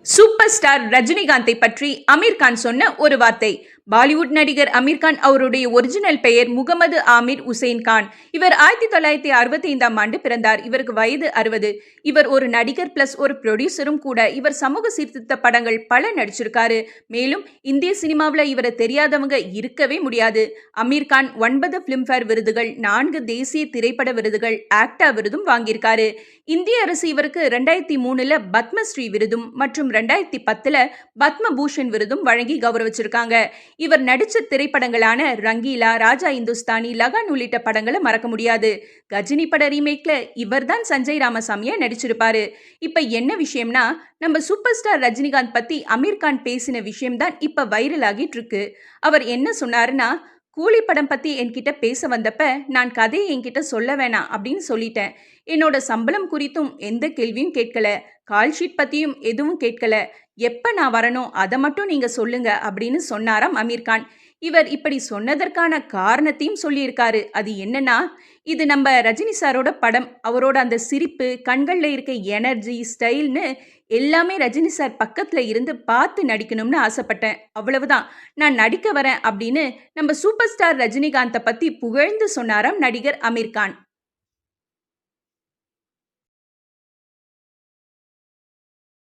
Super star ரஜினிகாந்தை பற்றி அமீர் கான் சொன்ன ஒரு வார்த்தை. பாலிவுட் நடிகர் அமீர் கான் அவருடைய ஒரிஜினல் பெயர் முகமது ஆமீர் உசேன் கான். இவர் 1965ஆம் ஆண்டு பிறந்தார். இவருக்கு வயது 60. இவர் ஒரு நடிகர் பிளஸ் ஒரு ப்ரொடியூசரும் கூட. இவர் சமூக சீர்திருத்த படங்கள் பல நடிச்சிருக்காரு. மேலும் இந்திய சினிமாவில் இவரை தெரியாதவங்க இருக்கவே முடியாது. அமீர் கான் 9 பிலிம்பேர் விருதுகள், 4 தேசிய திரைப்பட விருதுகள், ஆக்டா விருதும் வாங்கியிருக்காரு. இந்திய அரசு இவருக்கு 2003ல் பத்மஸ்ரீ விருதும் மற்றும் 2010ல் பத்ம பூஷன் விருதும் வழங்கி கௌரவிச்சிருக்காங்க. இவர் நடிச்ச திரைப்படங்களான ரங்கீலா, ராஜா இந்துஸ்தானி, லகான் உள்ளிட்ட படங்களை மறக்க முடியாது. கஜினி பட ரீமேக்ல இவர் தான் சஞ்சய் ராமசாமியா நடிச்சிருப்பாரு. இப்ப என்ன விஷயம்னா, நம்ம சூப்பர் ஸ்டார் ரஜினிகாந்த் பத்தி அமீர் கான் பேசின விஷயம் தான் இப்ப வைரல் ஆகிட்டு இருக்கு. அவர் என்ன சொன்னாருன்னா, கூலி படம் பத்தி என்கிட்ட பேச வந்தப்ப நான் கதையை என்கிட்ட சொல்ல வேணாம் அப்படின்னு சொல்லிட்டேன். என்னோட சம்பளம் குறித்தும் எந்த கேள்வியும் கேட்கல, கால் ஷீட் பத்தியும் எதுவும் கேட்கல. எப்ப நான் வரணும் அதை மட்டும் நீங்க சொல்லுங்க அப்படின்னு சொன்னாராம் அமீர் கான். இவர் இப்படி சொன்னதற்கான காரணத்தையும் சொல்லியிருக்காரு. அது என்னன்னா, இது நம்ம ரஜினி சாரோட படம். அவரோட அந்த சிரிப்பு, கண்கள்ல இருக்க எனர்ஜி, ஸ்டைல்னு எல்லாமே ரஜினி சார் பக்கத்துல இருந்து பார்த்து நடிக்கணும்னு ஆசைப்பட்டேன். அவ்வளவுதான். நான் நடிக்க வரேன் அப்படின்னு நம்ம சூப்பர் ஸ்டார் ரஜினிகாந்தை பத்தி புகழ்ந்து சொன்னாராம் நடிகர் அமீர் கான்.